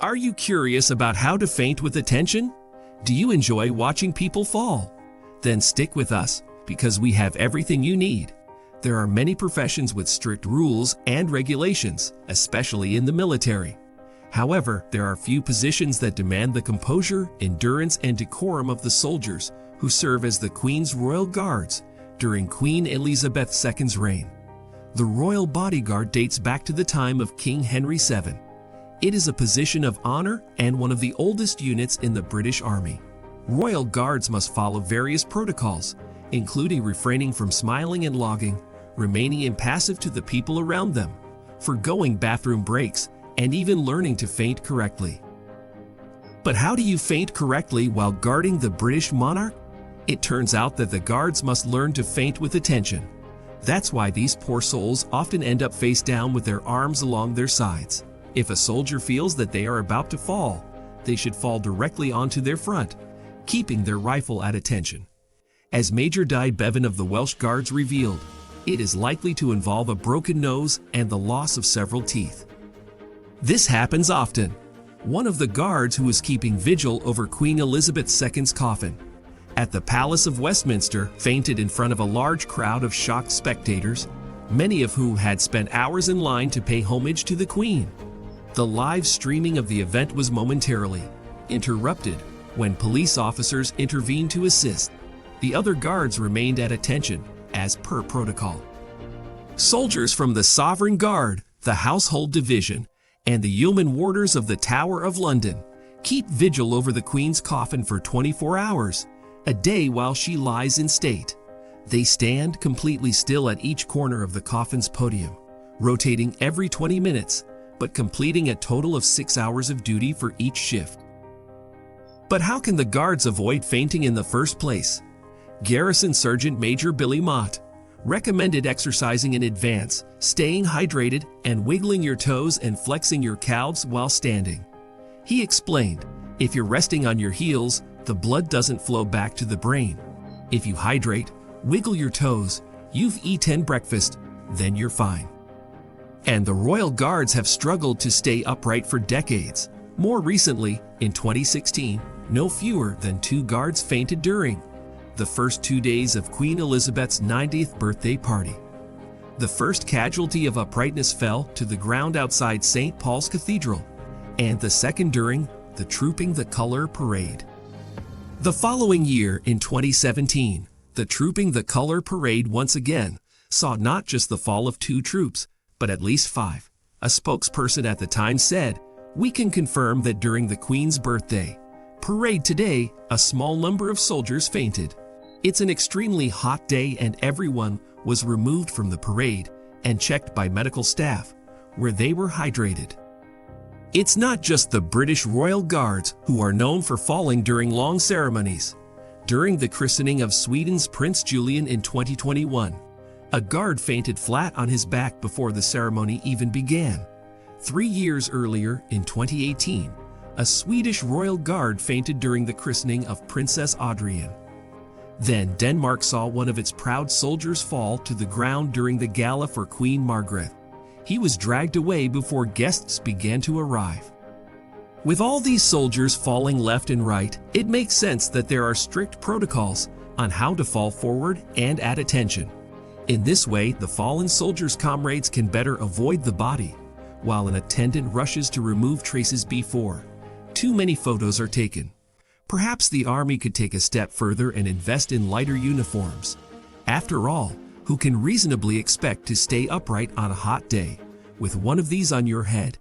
Are you curious about how to faint with attention? Do you enjoy watching people fall? Then stick with us, because we have everything you need. There are many professions with strict rules and regulations, especially in the military. However, there are few positions that demand the composure, endurance, and decorum of the soldiers who serve as the Queen's Royal Guards during Queen Elizabeth II's reign. The Royal Bodyguard dates back to the time of King Henry VII. It is a position of honor and one of the oldest units in the British Army. Royal Guards must follow various protocols, including refraining from smiling and logging, remaining impassive to the people around them, forgoing bathroom breaks, and even learning to faint correctly. But how do you faint correctly while guarding the British monarch? It turns out that the guards must learn to faint with attention. That's why these poor souls often end up face down with their arms along their sides. If a soldier feels that they are about to fall, they should fall directly onto their front, keeping their rifle at attention. As Major Di Bevan of the Welsh Guards revealed, it is likely to involve a broken nose and the loss of several teeth. This happens often. One of the guards who was keeping vigil over Queen Elizabeth II's coffin at the Palace of Westminster fainted in front of a large crowd of shocked spectators, many of whom had spent hours in line to pay homage to the Queen. The live streaming of the event was momentarily interrupted when police officers intervened to assist. The other guards remained at attention, as per protocol. Soldiers from the Sovereign Guard, the Household Division, and the Yeoman Warders of the Tower of London keep vigil over the Queen's coffin for 24 hours, a day while she lies in state. They stand completely still at each corner of the coffin's podium, rotating every 20 minutes, but completing a total of 6 hours of duty for each shift. But how can the guards avoid fainting in the first place? Garrison Sergeant Major Billy Mott recommended exercising in advance, staying hydrated, and wiggling your toes and flexing your calves while standing. He explained, if you're resting on your heels, the blood doesn't flow back to the brain. If you hydrate, wiggle your toes, you've eaten breakfast, then you're fine. And the Royal Guards have struggled to stay upright for decades. More recently, in 2016, no fewer than 2 guards fainted during the first 2 days of Queen Elizabeth's 90th birthday party. The first casualty of uprightness fell to the ground outside St. Paul's Cathedral, and the second during the Trooping the Colour Parade. The following year, in 2017, the Trooping the Colour Parade once again saw not just the fall of 2 troops, but at least 5. A spokesperson at the time said, "We can confirm that during the Queen's birthday parade today, a small number of soldiers fainted. It's an extremely hot day and everyone was removed from the parade and checked by medical staff, where they were hydrated." It's not just the British Royal Guards who are known for falling during long ceremonies. During the christening of Sweden's Prince Julian in 2021, a guard fainted flat on his back before the ceremony even began. 3 years earlier, in 2018, a Swedish Royal Guard fainted during the christening of Princess Adhere. Then Denmark saw one of its proud soldiers fall to the ground during the gala for Queen Margaret. He was dragged away before guests began to arrive. With all these soldiers falling left and right, it makes sense that there are strict protocols on how to fall forward and at attention. In this way, the fallen soldiers' comrades can better avoid the body, while an attendant rushes to remove traces before too many photos are taken. Perhaps the Army could take a step further and invest in lighter uniforms. After all, who can reasonably expect to stay upright on a hot day with one of these on your head?